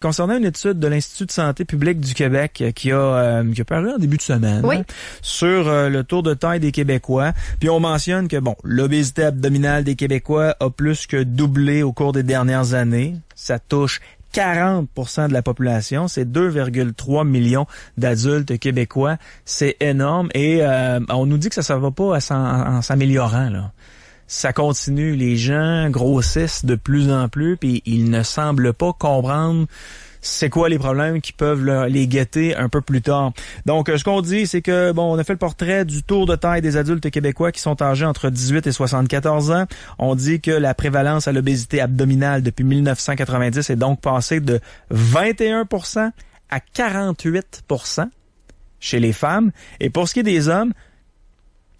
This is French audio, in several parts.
concernant une étude de l'Institut de santé publique du Québec qui a paru en début de semaine sur le tour de taille des Québécois. Puis on mentionne que l'obésité abdominale des Québécois a plus que doublé au cours des dernières années. Ça touche 40% de la population, c'est 2,3 millions d'adultes québécois, c'est énorme et on nous dit que ça va pas en s'améliorant là. Ça continue, les gens grossissent de plus en plus puis ils ne semblent pas comprendre c'est quoi les problèmes qui peuvent les guetter un peu plus tard. Donc, ce qu'on dit, c'est que, on a fait le portrait du tour de taille des adultes québécois qui sont âgés entre 18 et 74 ans. On dit que la prévalence à l'obésité abdominale depuis 1990 est donc passée de 21% à 48% chez les femmes. Et pour ce qui est des hommes,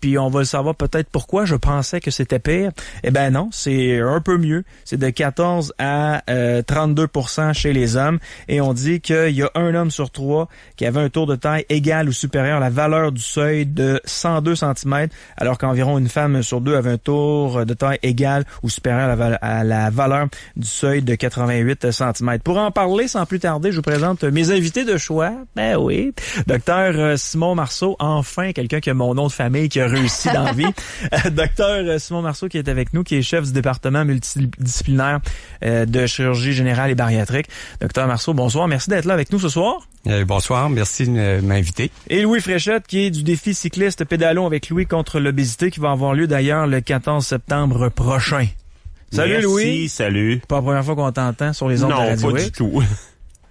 puis on va le savoir peut-être pourquoi je pensais que c'était pire. Eh ben non, c'est un peu mieux. C'est de 14 à 32% chez les hommes. Et on dit qu'il y a un homme sur 3 qui avait un tour de taille égal ou supérieur à la valeur du seuil de 102 cm, alors qu'environ une femme sur 2 avait un tour de taille égal ou supérieur à la valeur du seuil de 88 cm. Pour en parler sans plus tarder, je vous présente mes invités de choix. Ben oui, Dr Simon Marceau, enfin quelqu'un qui a mon nom de famille, qui a réussi dans la vie. Docteur Simon Marceau qui est avec nous, qui est chef du département multidisciplinaire de chirurgie générale et bariatrique. Docteur Marceau, bonsoir. Merci d'être là avec nous ce soir. Bonsoir. Merci de m'inviter. Et Louis Fréchette qui est du défi cycliste Pédalons avec Louis contre l'obésité qui va avoir lieu d'ailleurs le 14 septembre prochain. Salut. Merci, Louis. Salut. Pas la première fois qu'on t'entend sur les ondes de radio. Non, pas du tout.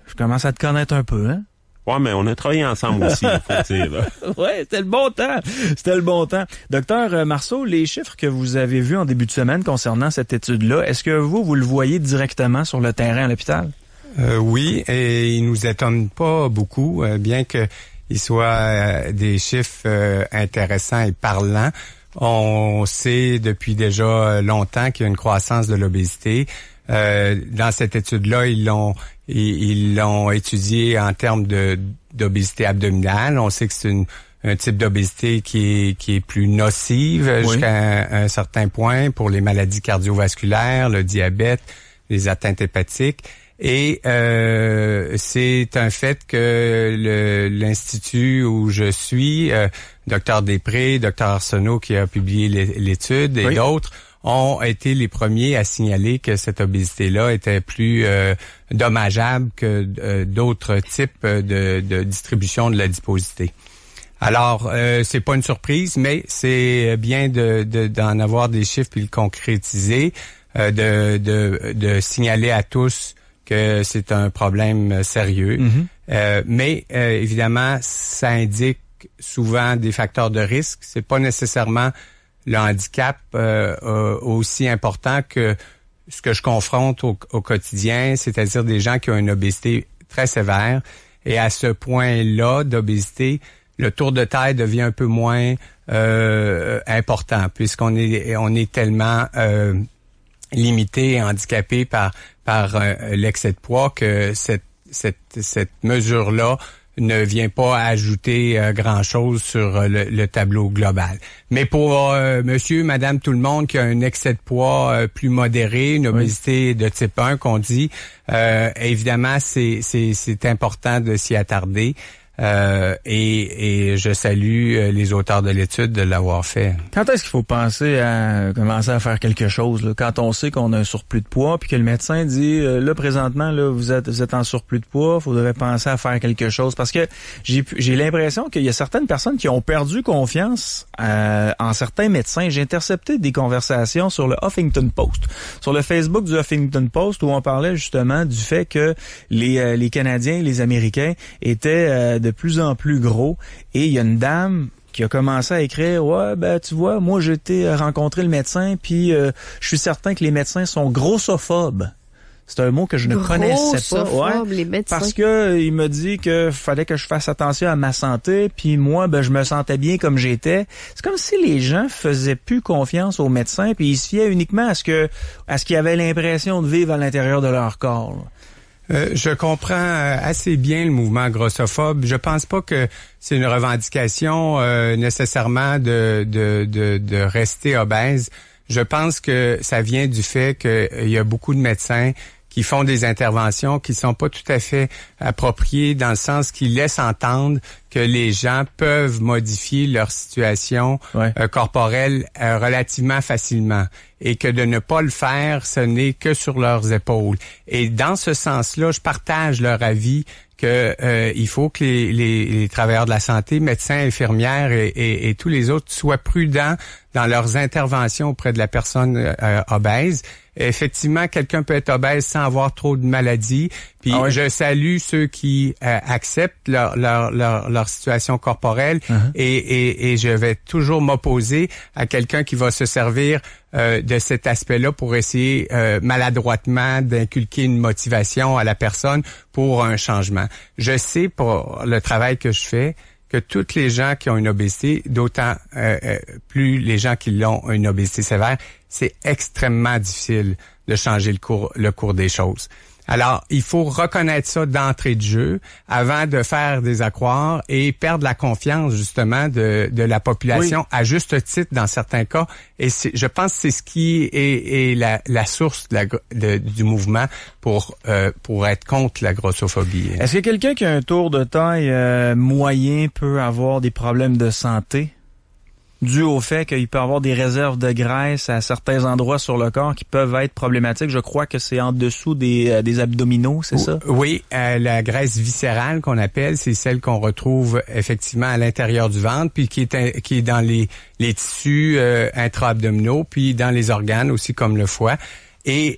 Je commence à te connaître un peu, hein? Ouais, mais on a travaillé ensemble aussi, faut dire. Ouais, c'était le bon temps. C'était le bon temps. Docteur Marceau, les chiffres que vous avez vus en début de semaine concernant cette étude-là, est-ce que vous le voyez directement sur le terrain à l'hôpital? Oui, et il nous étonne pas beaucoup, bien que il soit des chiffres intéressants et parlants. On sait depuis déjà longtemps qu'il y a une croissance de l'obésité. Dans cette étude-là, ils l'ont étudié en termes d'obésité abdominale. On sait que c'est un type d'obésité qui est plus nocive jusqu'à un certain point pour les maladies cardiovasculaires, le diabète, les atteintes hépatiques. Et c'est un fait que l'Institut où je suis, Dr Després, Dr Arsenault qui a publié l'étude et d'autres, ont été les premiers à signaler que cette obésité-là était plus dommageable que d'autres types de distribution de l'adiposité. Alors, c'est pas une surprise, mais c'est bien d'en avoir des chiffres puis le concrétiser, de signaler à tous que c'est un problème sérieux. Mais évidemment, ça indique souvent des facteurs de risque. C'est pas nécessairement le handicap aussi important que ce que je confronte au quotidien, c'est-à-dire des gens qui ont une obésité très sévère. Et à ce point-là d'obésité, le tour de taille devient un peu moins important, puisqu'on est tellement limité et handicapé par l'excès de poids que cette mesure-là ne vient pas ajouter grand-chose sur le tableau global. Mais pour monsieur, madame, tout le monde qui a un excès de poids plus modéré, une obésité de type 1 qu'on dit, évidemment, c'est important de s'y attarder. Et je salue les auteurs de l'étude de l'avoir fait. Quand est-ce qu'il faut penser à commencer à faire quelque chose, là? Quand on sait qu'on a un surplus de poids puis que le médecin dit là présentement là vous êtes en surplus de poids, faudrait penser à faire quelque chose parce que j'ai l'impression qu'il y a certaines personnes qui ont perdu confiance en certains médecins. J'ai intercepté des conversations sur le Huffington Post, sur le Facebook du Huffington Post où on parlait justement du fait que les Canadiens et les Américains étaient de plus en plus gros et il y a une dame qui a commencé à écrire tu vois, moi j'ai été rencontrer le médecin puis je suis certain que les médecins sont grossophobes. C'est un mot que je ne connaissais pas. Les médecins. Parce que il m'a dit que fallait que je fasse attention à ma santé puis moi je me sentais bien comme j'étais. C'est comme si les gens faisaient plus confiance aux médecins puis ils se fiaient uniquement à ce qu'ils avaient l'impression de vivre à l'intérieur de leur corps. Là. Je comprends assez bien le mouvement grossophobe. Je pense pas que c'est une revendication nécessairement de rester obèse. Je pense que ça vient du fait qu'il y a beaucoup de médecins qui font des interventions qui sont pas tout à fait appropriées dans le sens qu'ils laissent entendre que les gens peuvent modifier leur situation corporelle relativement facilement et que de ne pas le faire, ce n'est que sur leurs épaules. Et dans ce sens-là, je partage leur avis que il faut que les travailleurs de la santé, médecins, infirmières et tous les autres soient prudents dans leurs interventions auprès de la personne obèse. Effectivement, quelqu'un peut être obèse sans avoir trop de maladies. Puis je salue ceux qui acceptent leur situation corporelle et je vais toujours m'opposer à quelqu'un qui va se servir de cet aspect-là pour essayer maladroitement d'inculquer une motivation à la personne pour un changement. Je sais pour le travail que je fais que toutes les gens qui ont une obésité, d'autant plus les gens qui l'ont une obésité sévère, c'est extrêmement difficile de changer le cours des choses. Alors, il faut reconnaître ça d'entrée de jeu avant de faire des accroires et perdre la confiance, justement, de la population, à juste titre dans certains cas. Et je pense que c'est ce qui est la source du mouvement pour être contre la grossophobie. Est-ce que quelqu'un qui a un tour de taille moyen peut avoir des problèmes de santé? Dû au fait qu'il peut avoir des réserves de graisse à certains endroits sur le corps qui peuvent être problématiques. Je crois que c'est en dessous des abdominaux, c'est ça? Oui, la graisse viscérale qu'on appelle, c'est celle qu'on retrouve effectivement à l'intérieur du ventre, puis qui est dans les tissus intra-abdominaux, puis dans les organes aussi comme le foie. Et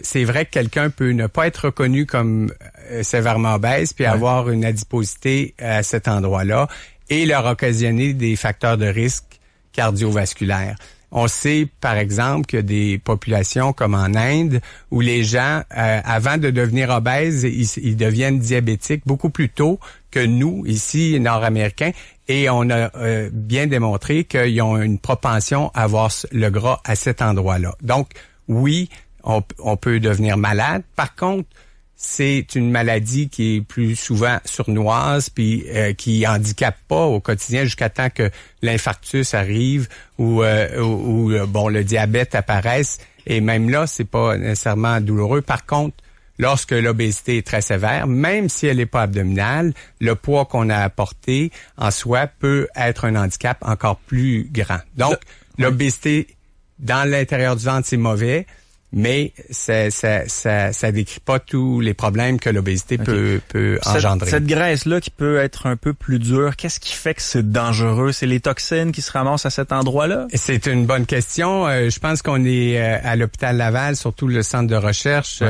c'est vrai que quelqu'un peut ne pas être reconnu comme sévèrement obèse, puis avoir une adiposité à cet endroit-là, et leur occasionner des facteurs de risque cardiovasculaires. On sait, par exemple, qu'il y a des populations comme en Inde où les gens, avant de devenir obèses, ils deviennent diabétiques beaucoup plus tôt que nous, ici, Nord-Américains. Et on a bien démontré qu'ils ont une propension à avoir le gras à cet endroit-là. Donc, oui, on peut devenir malade. Par contre, c'est une maladie qui est plus souvent sournoise puis qui handicape pas au quotidien jusqu'à temps que l'infarctus arrive ou le diabète apparaisse. Et même là, c'est pas nécessairement douloureux. Par contre, lorsque l'obésité est très sévère, même si elle n'est pas abdominale, le poids qu'on a apporté en soi peut être un handicap encore plus grand. Donc, l'obésité dans l'intérieur du ventre, c'est mauvais. Mais ça décrit pas tous les problèmes que l'obésité peut engendrer. Cette graisse-là qui peut être un peu plus dure, qu'est-ce qui fait que c'est dangereux? C'est les toxines qui se ramassent à cet endroit-là? C'est une bonne question. Je pense qu'on est à l'hôpital Laval, surtout le centre de recherche.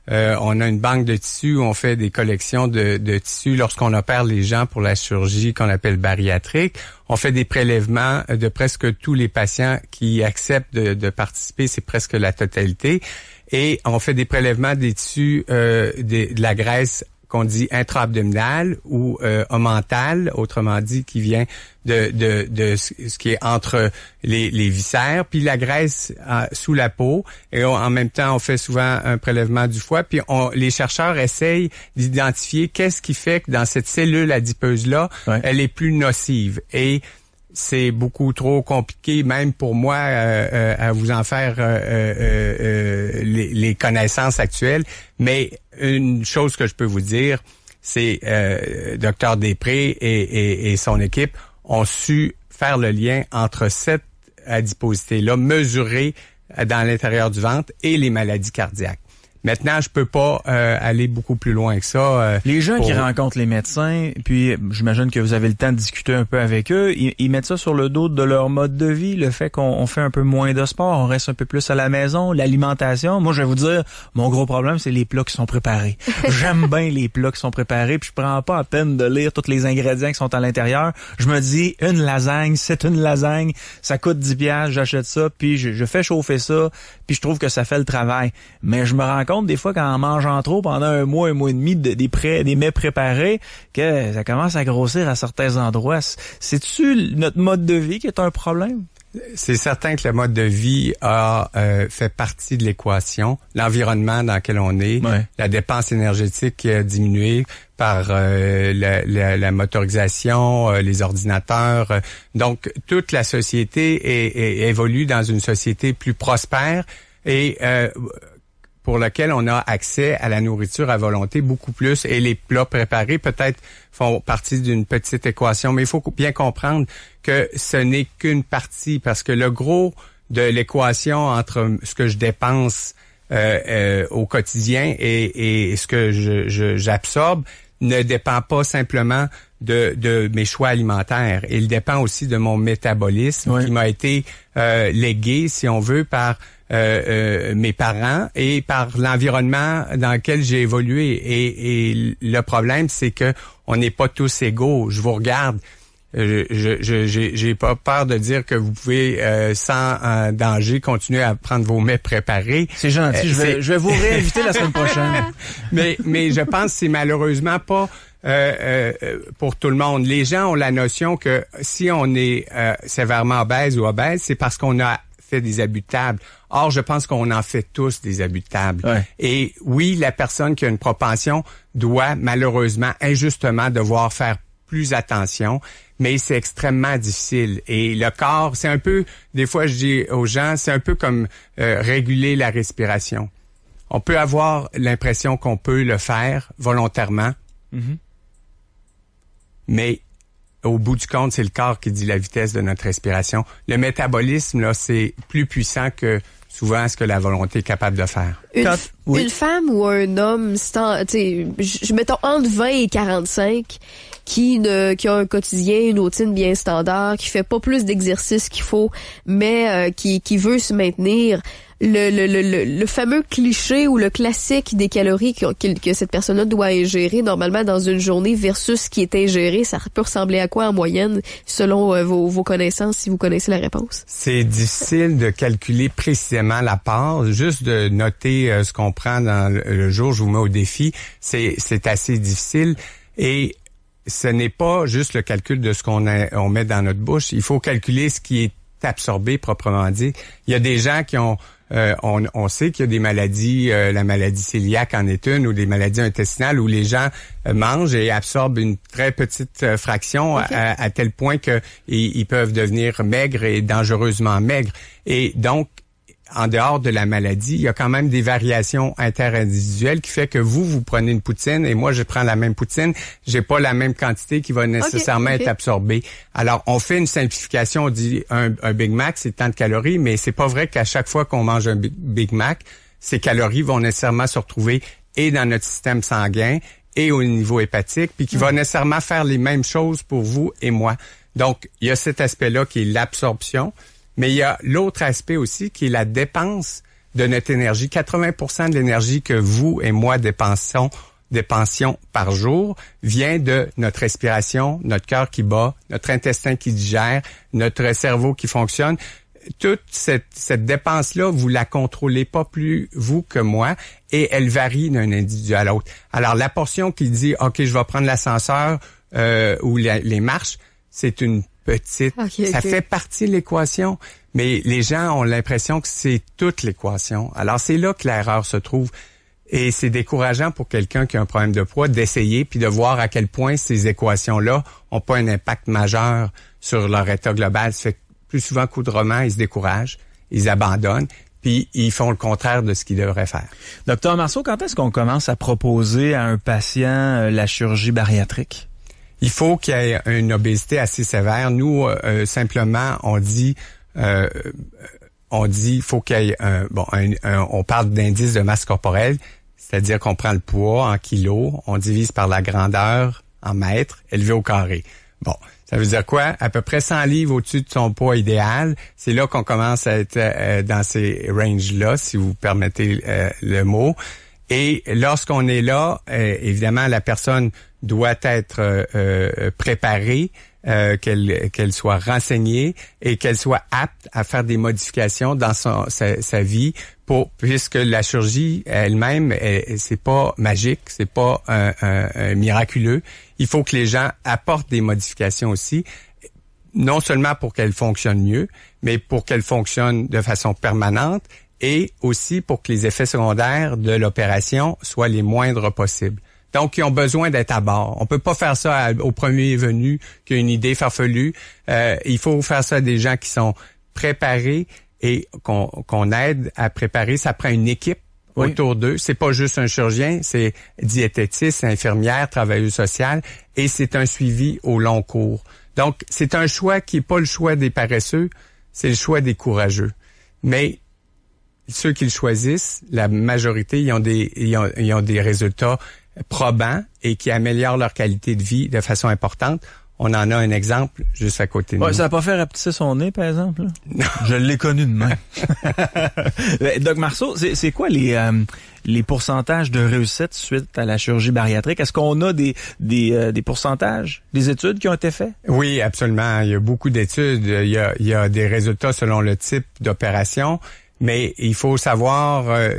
On a une banque de tissus où on fait des collections de tissus lorsqu'on opère les gens pour la chirurgie qu'on appelle bariatrique. On fait des prélèvements de presque tous les patients qui acceptent de participer, c'est presque la totalité. Et on fait des prélèvements des tissus de la graisse qu'on dit intra-abdominale ou omentale, autrement dit, qui vient de ce qui est entre les viscères, puis la graisse sous la peau. Et en même temps, on fait souvent un prélèvement du foie, puis les chercheurs essayent d'identifier qu'est-ce qui fait que dans cette cellule adipeuse-là, elle est plus nocive. Et c'est beaucoup trop compliqué, même pour moi, à vous en faire les connaissances actuelles. Mais une chose que je peux vous dire, c'est Dr Després et son équipe ont su faire le lien entre cette adiposité-là mesurée dans l'intérieur du ventre et les maladies cardiaques. Maintenant, je peux pas aller beaucoup plus loin que ça. Les gens qui rencontrent les médecins, puis j'imagine que vous avez le temps de discuter un peu avec eux, ils mettent ça sur le dos de leur mode de vie, le fait qu'on fait un peu moins de sport, on reste un peu plus à la maison, l'alimentation. Moi, je vais vous dire, mon gros problème, c'est les plats qui sont préparés. J'aime bien les plats qui sont préparés, puis je prends pas à peine de lire tous les ingrédients qui sont à l'intérieur. Je me dis, une lasagne, c'est une lasagne, ça coûte 10$, j'achète ça, puis je fais chauffer ça, puis je trouve que ça fait le travail. Mais je me rends compte des fois qu'en mangeant trop pendant un mois et demi des mets préparés, que ça commence à grossir à certains endroits. C'est-tu notre mode de vie qui est un problème? C'est certain que le mode de vie a fait partie de l'équation, l'environnement dans lequel on est, la dépense énergétique qui a diminué par la motorisation, les ordinateurs. Donc, toute la société évolue dans une société plus prospère et pour lequel on a accès à la nourriture à volonté beaucoup plus, et les plats préparés peut-être font partie d'une petite équation, mais il faut bien comprendre que ce n'est qu'une partie, parce que le gros de l'équation entre ce que je dépense au quotidien et ce que j'absorbe ne dépend pas simplement de mes choix alimentaires. Il dépend aussi de mon métabolisme qui m'a été légué, si on veut, par mes parents et par l'environnement dans lequel j'ai évolué. Et le problème, c'est que on n'est pas tous égaux. Je vous regarde. J'ai pas peur de dire que vous pouvez sans danger continuer à prendre vos mets préparés. C'est gentil, je vais vous réinviter la semaine prochaine. mais je pense que c'est malheureusement pas pour tout le monde. Les gens ont la notion que si on est sévèrement obèse ou obèse, c'est parce qu'on a fait des abus de table. Or, je pense qu'on en fait tous des abus de table. Ouais. Et oui, la personne qui a une propension doit malheureusement, injustement, devoir faire plus attention, mais c'est extrêmement difficile. Et le corps, c'est un peu, des fois je dis aux gens, c'est un peu comme réguler la respiration. On peut avoir l'impression qu'on peut le faire volontairement, mais au bout du compte, c'est le corps qui dit la vitesse de notre respiration. Le métabolisme, là, c'est plus puissant que souvent ce que la volonté est capable de faire. Une femme ou un homme, mettons entre 20 et 45, qui a un quotidien, une routine bien standard, qui fait pas plus d'exercice qu'il faut, mais qui veut se maintenir. Le fameux cliché ou le classique des calories que cette personne-là doit ingérer normalement dans une journée versus ce qui est ingéré, ça peut ressembler à quoi en moyenne selon vos connaissances, si vous connaissez la réponse? C'est difficile de calculer précisément la part. Juste de noter ce qu'on prend dans le jour, je vous mets au défi, c'est assez difficile. Et ce n'est pas juste le calcul de ce qu'on met dans notre bouche. Il faut calculer ce qui est absorbé proprement dit. Il y a des gens qui ont on sait qu'il y a des maladies, la maladie cœliaque en est une, ou des maladies intestinales où les gens mangent et absorbent une très petite fraction à tel point que ils peuvent devenir maigres et dangereusement maigres. Et donc, en dehors de la maladie, il y a quand même des variations interindividuelles qui fait que vous prenez une poutine et moi je prends la même poutine, j'ai pas la même quantité qui va nécessairement être absorbée. Alors on fait une simplification, on dit un Big Mac c'est tant de calories, mais c'est pas vrai qu'à chaque fois qu'on mange un Big Mac, ces calories vont nécessairement se retrouver et dans notre système sanguin et au niveau hépatique, puis qui va nécessairement faire les mêmes choses pour vous et moi. Donc il y a cet aspect-là qui est l'absorption. Mais il y a l'autre aspect aussi qui est la dépense de notre énergie. 80% de l'énergie que vous et moi dépensions par jour vient de notre respiration, notre cœur qui bat, notre intestin qui digère, notre cerveau qui fonctionne. Toute cette dépense-là, vous la contrôlez pas plus vous que moi et elle varie d'un individu à l'autre. Alors la portion qui dit « OK, je vais prendre l'ascenseur ou les marches », c'est une petite. Ça fait partie de l'équation, mais les gens ont l'impression que c'est toute l'équation. Alors, c'est là que l'erreur se trouve. Et c'est décourageant pour quelqu'un qui a un problème de poids d'essayer puis de voir à quel point ces équations-là ont pas un impact majeur sur leur état global. Ça fait que plus souvent qu'autrement, ils se découragent, ils abandonnent, puis ils font le contraire de ce qu'ils devraient faire. Docteur Marceau, quand est-ce qu'on commence à proposer à un patient la chirurgie bariatrique? Il faut qu'il y ait une obésité assez sévère. Nous, simplement, on dit, il faut qu'il y ait on parle d'indice de masse corporelle, c'est-à-dire qu'on prend le poids en kilos, on divise par la grandeur en mètres, élevé au carré. Bon, ça veut dire quoi? À peu près 100 livres au-dessus de son poids idéal. C'est là qu'on commence à être dans ces ranges-là, si vous permettez le mot. Et lorsqu'on est là, évidemment, la personne doit être préparée, qu'elle soit renseignée et qu'elle soit apte à faire des modifications dans sa vie puisque la chirurgie elle-même, c'est pas magique, c'est pas un miraculeux. Il faut que les gens apportent des modifications aussi, non seulement pour qu'elle fonctionne mieux, mais pour qu'elle fonctionne de façon permanente et aussi pour que les effets secondaires de l'opération soient les moindres possibles. Donc, ils ont besoin d'être à bord. On peut pas faire ça au premier venu qui a une idée farfelue. Il faut faire ça à des gens qui sont préparés et qu'on aide à préparer. Ça prend une équipe. autour d'eux. C'est pas juste un chirurgien, c'est diététiste, infirmière, travailleuse sociale, et c'est un suivi au long cours. Donc, c'est un choix qui est pas le choix des paresseux, c'est le choix des courageux. Mais ceux qui le choisissent, la majorité, ils ont des résultats probants et qui améliorent leur qualité de vie de façon importante. On en a un exemple juste à côté de nous. Ça n'a pas fait rapetisser son nez, par exemple? Non. Je l'ai connu de même. Doc Marceau, c'est quoi les pourcentages de réussite suite à la chirurgie bariatrique? Est-ce qu'on a des pourcentages, des études qui ont été faites? Oui, absolument. Il y a beaucoup d'études. Il y a des résultats selon le type d'opération. Mais il faut savoir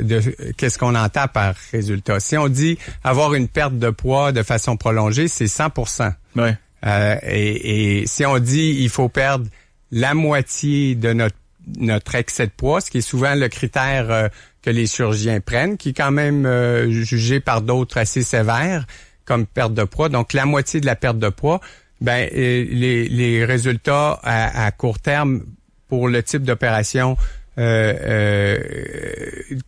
qu'est-ce qu'on entend par résultat. Si on dit avoir une perte de poids de façon prolongée, c'est 100%. Ouais. Et si on dit il faut perdre la moitié de notre excès de poids, ce qui est souvent le critère que les chirurgiens prennent, qui est quand même jugé par d'autres assez sévère comme perte de poids. Donc la moitié de la perte de poids, les résultats à court terme pour le type d'opération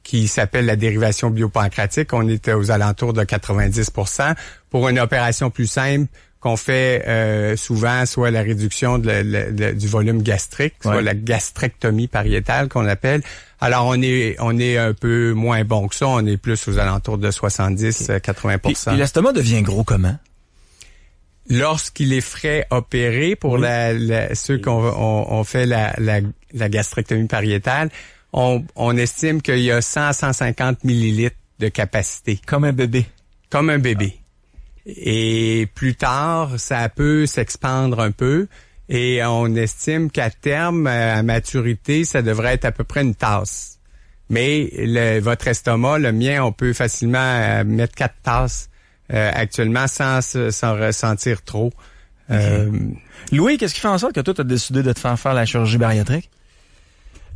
qui s'appelle la dérivation biopancréatique, on est aux alentours de 90%. Pour une opération plus simple, qu'on fait souvent, soit la réduction du volume gastrique, soit la gastrectomie pariétale qu'on appelle. Alors, on est un peu moins bon que ça. On est plus aux alentours de 70-80%. Puis l'estomac devient gros comment? Lorsqu'il est frais opéré pour ceux qu'on fait la gastrectomie pariétale, on estime qu'il y a 100-150 millilitres de capacité. Comme un bébé. Comme un bébé. Et plus tard, ça peut s'expandre un peu et on estime qu'à terme, à maturité, ça devrait être à peu près une tasse. Mais votre estomac, le mien, on peut facilement mettre 4 tasses actuellement sans ressentir trop. Okay. Louis, qu'est-ce qui fait en sorte que toi, tu as décidé de te faire la chirurgie bariatrique?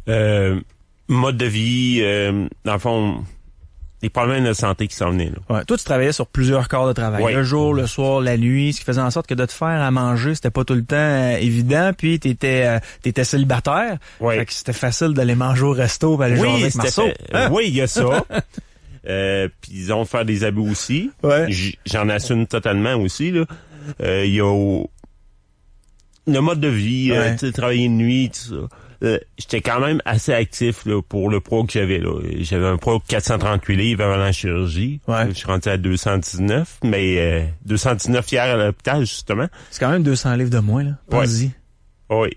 Mode de vie, dans le fond... des problèmes de santé qui s'en venaient. Là. Ouais. Toi, tu travaillais sur plusieurs corps de travail. Ouais. Le jour, le soir, la nuit, ce qui faisait en sorte que de te faire à manger, c'était pas tout le temps évident. Puis, t'étais célibataire. Ouais. Fait que c'était facile d'aller manger au resto et aller jouer avec Marceau. Oui, il y a ça. Puis, ils ont faire des abus aussi. Ouais. J'en assume totalement aussi. Là. Il y a le mode de vie, travailler de nuit, tout ça. J'étais quand même assez actif là, pour le poids que j'avais. Là. J'avais un poids de 438 livres avant la chirurgie. Ouais. Je suis rentré à 219, mais 219 hier à l'hôpital, justement. C'est quand même 200 livres de moins, là. Vas-y. Oui.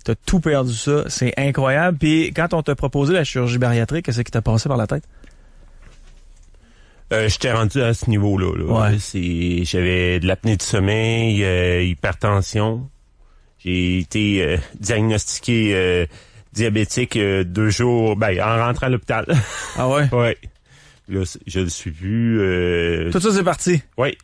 T'as tout perdu ça. C'est incroyable. Puis quand on t'a proposé la chirurgie bariatrique, qu'est-ce qui t'a passé par la tête? J'étais rendu à ce niveau-là. Là. Ouais. J'avais de l'apnée du sommeil, hypertension. J'ai été diagnostiqué diabétique 2 jours, en rentrant à l'hôpital. Ah ouais? Ouais. Là, je le suis plus. Tout ça, c'est parti? Oui.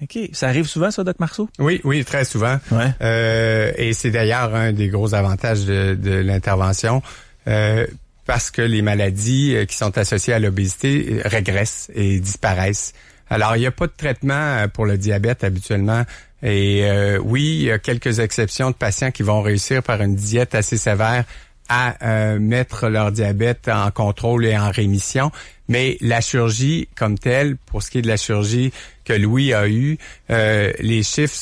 OK. Ça arrive souvent, ça, Doc Marceau? Oui, très souvent. Ouais. Et c'est d'ailleurs un des gros avantages de l'intervention. Parce que les maladies qui sont associées à l'obésité régressent et disparaissent. Alors, il n'y a pas de traitement pour le diabète habituellement. Et oui, il y a quelques exceptions de patients qui vont réussir par une diète assez sévère à mettre leur diabète en contrôle et en rémission. Mais la chirurgie comme telle, pour ce qui est de la chirurgie que Louis a eue, les chiffres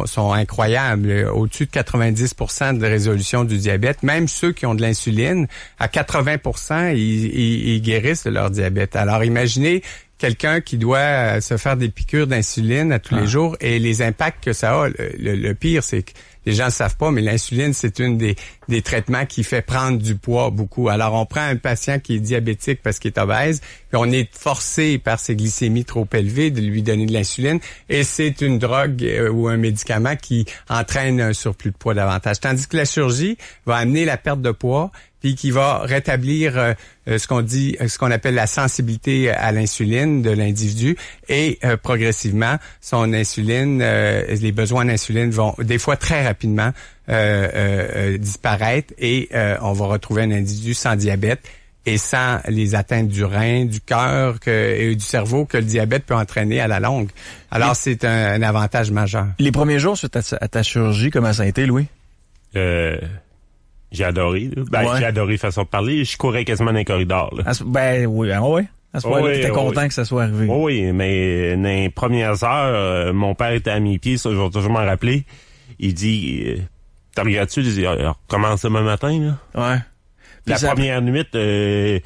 sont incroyables. Au-dessus de 90% de résolution du diabète. Même ceux qui ont de l'insuline, à 80%, ils guérissent de leur diabète. Alors imaginez quelqu'un qui doit se faire des piqûres d'insuline à tous les jours et les impacts que ça a. Le pire, c'est que les gens ne savent pas, mais l'insuline, c'est une des traitements qui fait prendre du poids beaucoup. Alors, on prend un patient qui est diabétique parce qu'il est obèse, puis on est forcé par ses glycémies trop élevées de lui donner de l'insuline, et c'est une drogue ou un médicament qui entraîne un surplus de poids davantage. Tandis que la chirurgie va amener la perte de poids, puis qui va rétablir ce qu'on appelle la sensibilité à l'insuline de l'individu et progressivement son insuline, les besoins d'insuline vont des fois très rapidement disparaître et on va retrouver un individu sans diabète et sans les atteintes du rein, du cœur et du cerveau que le diabète peut entraîner à la longue. Alors c'est un avantage majeur. Les premiers jours suite à ta chirurgie, comment ça a été, Louis? J'ai adoré. Là. J'ai adoré façon de parler. Je courais quasiment dans les corridors. Là. Oui. À ce point-là, t'étais content que ça soit arrivé. Oui, mais dans les premières heures, mon père était à mes pieds, ça, je vais toujours m'en rappeler. Il dit, t'as regardé-tu? Il dit, recommence demain matin, là. Ouais. La première nuit, j'étais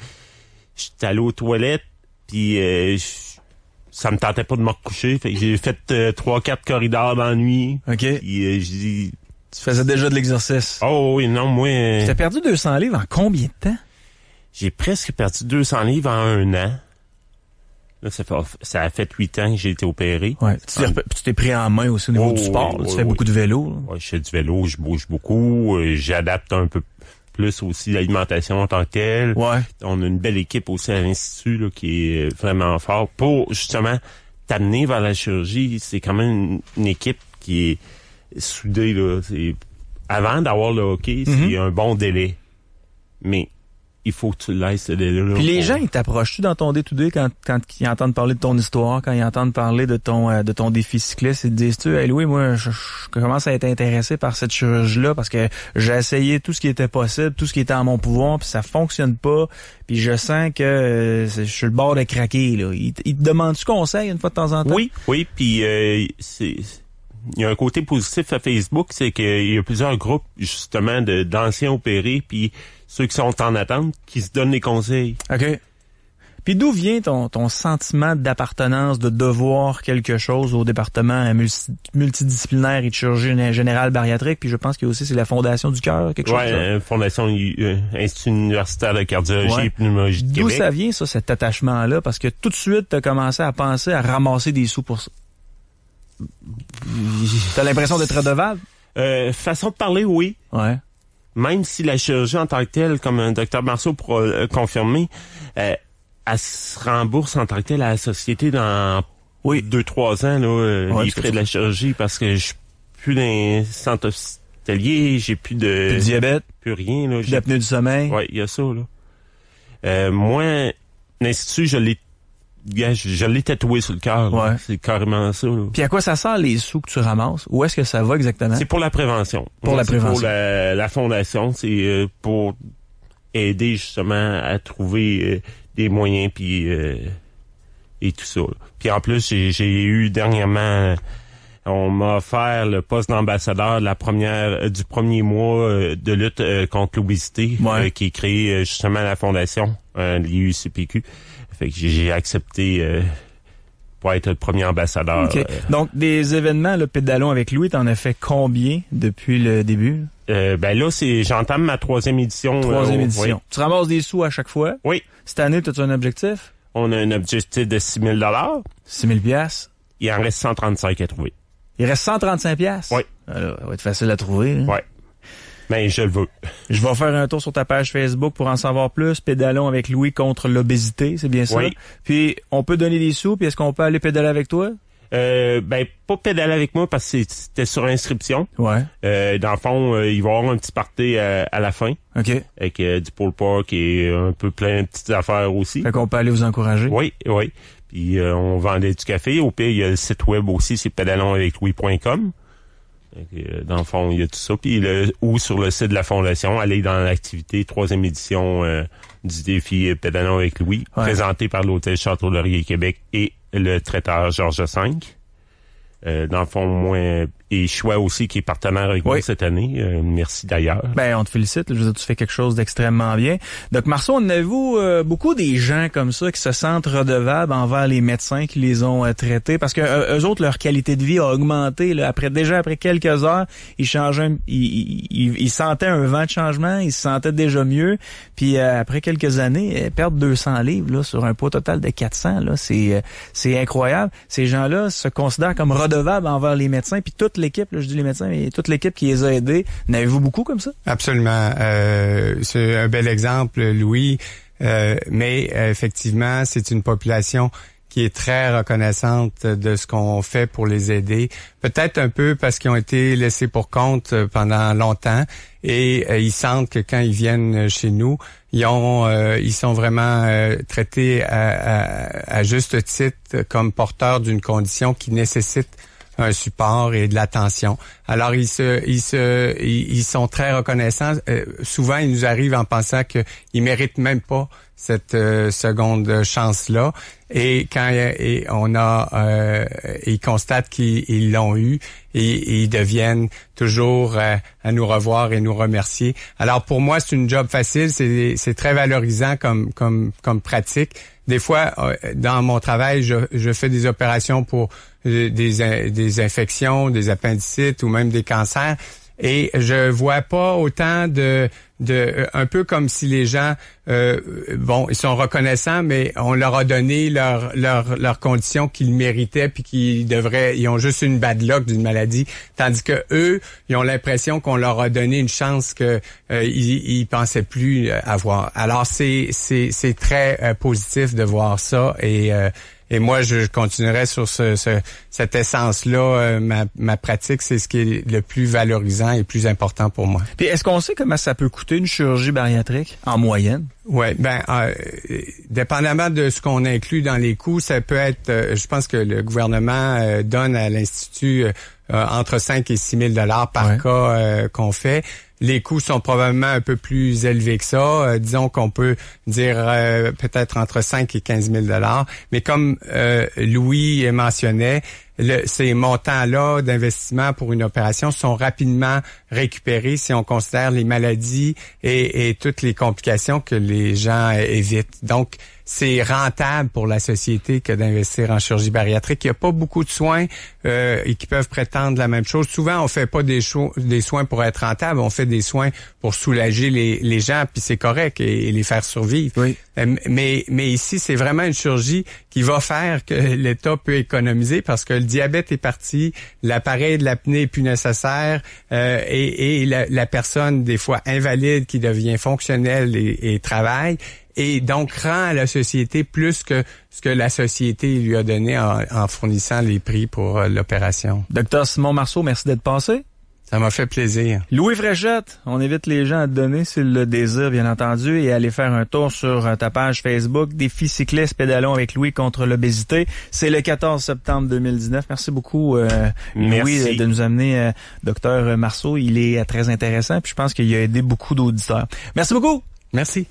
allé aux toilettes, puis ça me tentait pas de me recoucher. Fait que j'ai fait 3-4 corridors dans la nuit. OK. Puis j'ai dit... Tu faisais déjà de l'exercice. Oh oui, non, moi... Tu as perdu 200 livres en combien de temps? J'ai presque perdu 200 livres en 1 an. Là, ça a fait 8 ans que j'ai été opéré. Ouais. Tu t'es pris en main aussi au niveau du sport. Tu fais beaucoup de vélo. Oui, je fais du vélo, je bouge beaucoup. J'adapte un peu plus aussi l'alimentation en tant que telle. Ouais. On a une belle équipe aussi à l'Institut là, qui est vraiment fort pour justement t'amener vers la chirurgie. C'est quand même une équipe qui est soudée. Là. Avant d'avoir le hockey, c'est un bon délai. Mais il faut que tu le laisses, ce délai-là. Puis les gens, ils t'approchent-tu dans ton day-to-day quand ils entendent parler de ton histoire, quand ils entendent parler de ton défi cycliste, ils te disent-tu, hey Louis, moi, je commence à être intéressé par cette chirurgie-là parce que j'ai essayé tout ce qui était possible, tout ce qui était en mon pouvoir, puis ça fonctionne pas, puis je sens que je suis le bord de craquer, là. Ils te demandent-tu conseil une fois de temps en temps? Oui, puis il y a un côté positif à Facebook, c'est qu'il y a plusieurs groupes, justement, d'anciens opérés, puis ceux qui sont en attente, qui se donnent des conseils. OK. Puis d'où vient ton sentiment d'appartenance, de devoir quelque chose au département multidisciplinaire et de chirurgie générale bariatrique? Puis je pense que aussi c'est la Fondation du cœur, quelque chose. Oui, Fondation Institut universitaire de cardiologie et pneumologie de Québec. D'où ça vient, ça, cet attachement-là? Parce que tout de suite, t'as commencé à penser à ramasser des sous pour ça. T'as l'impression d'être redevable? Façon de parler, oui. Ouais. Même si la chirurgie en tant que telle, comme un Dr Marceau pourra confirmer, elle se rembourse en tant que telle à la société dans 2-3 ans, là, les frais de la chirurgie, parce que je suis plus dans les centres hospitaliers, j'ai plus de diabète, plus rien. Là, plus d'apnée du sommeil. Oui, il y a ça. Là. Moi, l'Institut, je l'ai tatoué sur le cœur. Ouais. C'est carrément ça. Là. Puis à quoi ça sert les sous que tu ramasses? Où est-ce que ça va exactement? C'est pour la prévention. Pour la prévention. Pour la fondation, c'est pour aider justement à trouver des moyens puis et tout ça. Là. Puis en plus, j'ai eu dernièrement, on m'a offert le poste d'ambassadeur de du premier mois de lutte contre l'obésité qui est créé justement à la fondation, l'IUCPQ. Fait que j'ai accepté pour être le premier ambassadeur. Okay. Donc, des événements, le Pédalons avec Louis, t'en as fait combien depuis le début? Ben là, j'entame ma 3e édition. 3e édition. Tu ramasses des sous à chaque fois? Oui. Cette année, as-tu un objectif? On a un objectif de 6 000 $. 6 000 $? Il en reste 135 à trouver. Il reste 135 $? Oui. Alors, ça va être facile à trouver. Hein? Oui. Mais je le veux. Je vais faire un tour sur ta page Facebook pour en savoir plus. Pédalons avec Louis contre l'obésité, c'est bien ça? Oui. Puis, on peut donner des sous, puis est-ce qu'on peut aller pédaler avec toi? Ben, pas pédaler avec moi parce que c'était sur inscription. Ouais. Dans le fond, il va y avoir un petit party à la fin. OK. Avec du pulled pork et un peu plein de petites affaires aussi. Fait qu'on peut aller vous encourager. Oui. Puis, on vendait du café. Au pire, il y a le site web aussi, c'est pédalonsaveclouis.com. Dans le fond, il y a tout ça. Puis ou sur le site de la Fondation, aller dans l'activité 3e édition du défi Pédalons avec Louis, présenté par l'Hôtel Château-Laurier Québec et le traiteur Georges V. Dans le fond, moi, et Choix aussi qui est partenaire avec nous cette année. Merci d'ailleurs. Ben, on te félicite. Je veux dire, tu fais quelque chose d'extrêmement bien. Donc, Marceau, en avez-vous beaucoup des gens comme ça qui se sentent redevables envers les médecins qui les ont traités? Parce que eux autres, leur qualité de vie a augmenté. Là, après quelques heures, ils sentaient un vent de changement, ils se sentaient déjà mieux. Puis après quelques années, perdre 200 livres là, sur un poids total de 400, là, c'est incroyable. Ces gens-là se considèrent comme redevables envers les médecins, puis toute l'équipe, là, je dis les médecins, mais toute l'équipe qui les a aidés. N'avez-vous beaucoup comme ça? Absolument. C'est un bel exemple, Louis. Mais effectivement, c'est une population qui est très reconnaissante de ce qu'on fait pour les aider. Peut-être un peu parce qu'ils ont été laissés pour compte pendant longtemps et ils sentent que quand ils viennent chez nous, ils sont vraiment traités à juste titre comme porteurs d'une condition qui nécessite un support et de l'attention. Alors ils sont très reconnaissants. Souvent ils nous arrivent en pensant qu'ils méritent même pas cette seconde chance-là. Et quand ils constatent qu'ils l'ont eu, et ils deviennent toujours à nous revoir et nous remercier. Alors pour moi, c'est une job facile, c'est très valorisant comme pratique. Des fois, dans mon travail, je fais des opérations pour des infections, des appendicites ou même des cancers. Et je vois pas autant un peu comme si les gens ils sont reconnaissants, mais on leur a donné leurs conditions qu'ils méritaient puis ils ont juste une bad luck d'une maladie, tandis que eux, ils ont l'impression qu'on leur a donné une chance que ils pensaient plus avoir. Alors c'est très positif de voir ça et moi, je continuerai sur cette essence-là. Ma pratique, c'est ce qui est le plus valorisant et le plus important pour moi. Puis, est-ce qu'on sait comment ça peut coûter une chirurgie bariatrique en moyenne? Ouais, dépendamment de ce qu'on inclut dans les coûts, ça peut être, je pense que le gouvernement donne à l'Institut entre 5 et 6 000 $ par cas qu'on fait. Les coûts sont probablement un peu plus élevés que ça. Disons qu'on peut dire peut-être entre 5 et 15 000 $. Mais comme Louis mentionnait, ces montants-là d'investissement pour une opération sont rapidement récupérés si on considère les maladies et toutes les complications que les gens évitent. Donc, c'est rentable pour la société que d'investir en chirurgie bariatrique. Il n'y a pas beaucoup de soins qui peuvent prétendre la même chose. Souvent, on fait pas des soins pour être rentable, on fait des soins pour soulager les gens, puis c'est correct, et les faire survivre. Oui. Mais ici, c'est vraiment une chirurgie qui va faire que l'État peut économiser parce que le diabète est parti, l'appareil de l'apnée est plus nécessaire et la personne, des fois invalide, qui devient fonctionnelle et travaille. Et donc rend à la société plus que ce que la société lui a donné en fournissant les prix pour l'opération. Docteur Simon Marceau, merci d'être passé. Ça m'a fait plaisir. Louis Fréchette, on invite les gens à te donner s'ils le désirent, bien entendu, et à aller faire un tour sur ta page Facebook, Défi cycliste pédalons avec Louis contre l'obésité. C'est le 14 septembre 2019. Merci beaucoup, Louis, de nous amener Docteur Marceau. Il est très intéressant, puis je pense qu'il a aidé beaucoup d'auditeurs. Merci beaucoup. Merci.